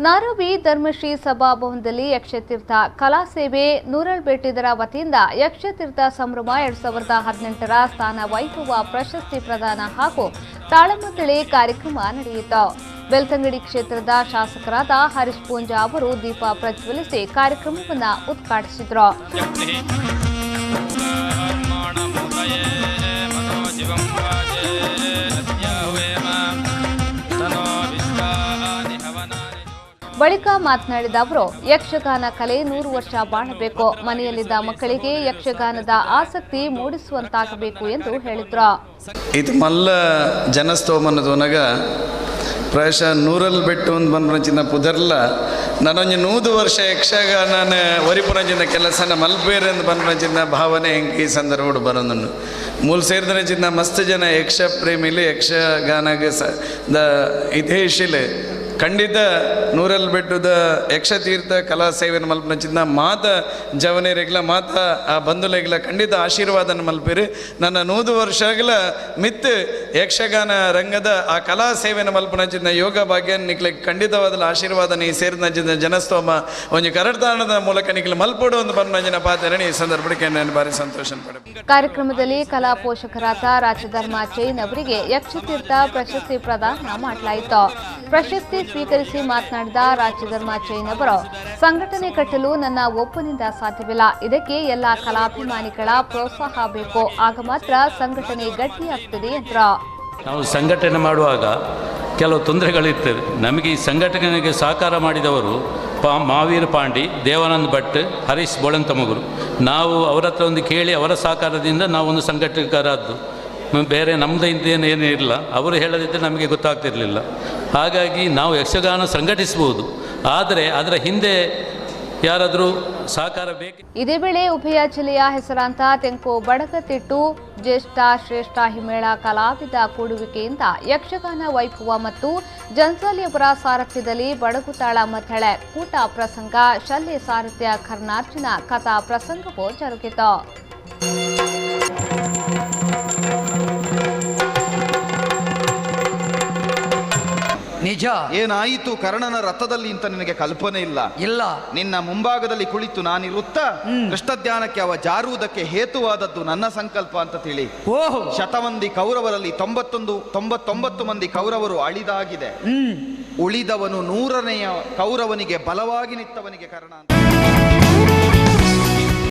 ನಾರವಿ ಧರ್ಮಶ್ರೀ ಸಭಾಭವನದಲ್ಲಿ ಯಕ್ಷತೀರ್ಥ ಕಲಾ ಸೇವೆ ನೂರಲ್ಬೆಟ್ಟಿದರ ವತಿಯಿಂದ ಯಕ್ಷತೀರ್ಥ ಸಂಭ್ರಮ 2018ರ ಸ್ಥಾನ ವೈಭವ ಪ್ರಶಸ್ತಿ ಪ್ರದಾನ ಹಾಗೂ ತಾಳಮದ್ದಳೆ ಕಾರ್ಯಕ್ರಮ ನಡೆಯಿತು. ಬೆಳ್ತಂಗಡಿ ಕ್ಷೇತ್ರದ ಶಾಸಕರಾದ ಹರೀಶ್ ಪೂಂಜಾ ಅವರು ದೀಪ ಪ್ರಜ್ವಲಿಸಿ ಕಾರ್ಯಕ್ರಮವನ್ನು ಉದ್ಘಾಟಿಸಿದರು. ಬಳಿಕ ಮಾತನಾಡಿದ ಅವರು, ಯಕ್ಷಗಾನ ಕಲೆ 100 ವರ್ಷ ಬಾಳಬೇಕು, ಮನೆಯಲ್ಲಿದ್ದ ಮಕ್ಕಳಿಗೆ ಯಕ್ಷಗಾನದ ಆಸಕ್ತಿ ಮೂಡಿಸುವಂತಾಗಬೇಕು ಎಂದು ಹೇಳಿದರು. ಇದು ಮಲ್ಲ ಜನಸ್ತೋಮನದೊನಗ ಪ್ರಾಯಶಃ 100 ಬೆಟ್ಟು ಒಂದು ಬಂದ್ರಂಚಿನ ಪುದರ್ಲ ನಾನೊಂದು 100 ವರ್ಷ ಯಕ್ಷಗಾನ ಒರಿಪುರಂಚಿನ ಕೆಲಸನ ಮಲ್ಪೇರು ಎಂದು ಬಂದ್ರಂಚಿನ ಭಾವನೆ ಹೆಂಗೆ ಈ ಸಂದರ್ಭ ಬರೋದನ್ನು ಮೂಲ ಸೇರಿದ್ರಂಚಿನ ಮಸ್ತ್ ಜನ ಯಕ್ಷ ಪ್ರೇಮಿಲಿ ಯಕ್ಷಗಾನಗೆ ಇತಿಹಾಸಿಲೆ ಖಂಡಿತ 100 ಬೆಟ್ಟದ ಯಕ್ಷತೀರ್ಥ ಕಲಾ ಸೇವೆಯನ್ನು ಮಲ್ಪನಚಿಂದ ಮಾತ ಜವನೇರೆಗ್ಲ ಮಾತ ಆ ಬಂಧುಲೆಗ್ಲ ಖಂಡಿತ ಆಶೀರ್ವಾದನ ಮಲ್ಪಿರಿ. ನನ್ನ 100 ವರ್ಷಗಳ ಮಿತ್ ಯಕ್ಷಗಾನ ರಂಗದ ಆ ಕಲಾ ಸೇವೆಯನ್ನು ಮಲ್ಪನಚಿಂದ ಯೋಗ ಭಾಗ್ಯ ನಿಕ್ಲೆ ಖಂಡಿತವಾದ ಆಶೀರ್ವಾದ ನೀ ಸೇರಿದ ಜನಸ್ತೋಮ ಒಂದು ಕರಡ್ತಾಣದ ಮೂಲಕ ನಿಕ್ಲೆ ಮಲ್ಪಡು ಒಂದು ಬಂಧನ ಪಾತ್ರೆ ಈ ಸಂದರ್ಭಕ್ಕೆ ನಾನು ಭಾರಿ ಸಂತೋಷ ಪಡೆ. ಕಾರ್ಯಕ್ರಮದಲ್ಲಿ ಕಲಾ ಪೋಷಕರಾದ ರಾಜಧರ್ಮ ಚೈನ್ ಅವರಿಗೆ ಯಕ್ಷತೀರ್ಥ ಪ್ರಶಸ್ತಿ ಪ್ರದಾನ ಮಾಡಲಾಯಿತು. ಪ್ರಶಸ್ತಿ ಸ್ವೀಕರಿಸಿ ಮಾತನಾಡಿದ ರಾಜಧರ್ಮ ಚೈನ್ ಅವರು, ಸಂಘಟನೆ ಕಟ್ಟಲು ನನ್ನ ಒಬ್ಬನಿಂದ ಸಾಧ್ಯವಿಲ್ಲ, ಇದಕ್ಕೆ ಎಲ್ಲ ಕಲಾಭಿಮಾನಿಗಳ ಪ್ರೋತ್ಸಾಹ ಬೇಕು, ಆಗ ಮಾತ್ರ ಸಂಘಟನೆ ಗಟ್ಟಿಯಾಗ್ತದೆ ಎಂದರು. ನಾವು ಸಂಘಟನೆ ಮಾಡುವಾಗ ಕೆಲವು ತೊಂದರೆಗಳಿರ್ತವೆ. ನಮಗೆ ಈ ಸಂಘಟನೆಗೆ ಸಹಕಾರ ಮಾಡಿದವರು ಮಾವೀರ್ ಪಾಂಡಿ, ದೇವಾನಂದ್ ಭಟ್, ಹರೀಶ್ ಬೋಳಂತಮಗುರು. ನಾವು ಅವರ ಹತ್ರ ಒಂದು ಕೇಳಿ ಅವರ ಸಹಕಾರದಿಂದ ನಾವೊಂದು ಸಂಘಟಕರಾದ್ದು, ಬೇರೆ ನಮ್ಮದು ಇಂತೇನೇನೂ ಇಲ್ಲ. ಅವರು ಹೇಳದಿದ್ದರೆ ನಮಗೆ ಗೊತ್ತಾಗ್ತಿರಲಿಲ್ಲ. ಹಾಗಾಗಿ ನಾವು ಯಕ್ಷಗಾನ ಸಂಘಟಿಸ್ಬೋದು, ಆದರೆ ಅದರ ಹಿಂದೆ ಯಾರಾದರೂ ಸಹಕಾರ ಬೇಕು. ಇದೇ ವೇಳೆ ಉಭಯ ಜಿಲ್ಲೆಯ ಹೆಸರಾಂತ ತೆಂಕು ಬಡಗತಿಟ್ಟು ಜ್ಯೇಷ್ಠ ಶ್ರೇಷ್ಠ ಹಿಮ್ಮೇಳ ಕಲಾವಿದ ಕೂಡುವಿಕೆಯಿಂದ ಯಕ್ಷಗಾನ ವೈಭವ ಮತ್ತು ಜನ್ಸಾಲಿಯವರ ಸಾರಥ್ಯದಲ್ಲಿ ಬಡಗುತಾಳ ಮದ್ದಳೆ ಕೂಟ ಪ್ರಸಂಗ ಶಲ್ಯ ಸಾರಥ್ಯ ಕರ್ನಾರ್ಜುನ ಕಥಾ ಪ್ರಸಂಗವೂ ಜರುಗಿತು. ನಿಜ ಏನಾಯಿತು ಕರ್ಣನ ರಥದಲ್ಲಿ ಅಂತ ನಿನಗೆ ಕಲ್ಪನೆ ಇಲ್ಲ. ನಿನ್ನ ಮುಂಭಾಗದಲ್ಲಿ ಕುಳಿತು ನಾನಿರುತ್ತಾ ಕೃಷ್ಣಧ್ಯಾನಕ್ಕೆ ಅವ ಜಾರುವುದಕ್ಕೆ ಹೇತುವಾದದ್ದು ನನ್ನ ಸಂಕಲ್ಪ ಅಂತ ತಿಳಿ. ಶತಮಂದಿ ಕೌರವರಲ್ಲಿ 99 ಮಂದಿ ಕೌರವರು ಅಳಿದಾಗಿದೆ. ಉಳಿದವನು 100ನೇ ಕೌರವನಿಗೆ ಬಲವಾಗಿ ನಿತ್ತವನಿಗೆ ಕರ್ಣ ಅಂತ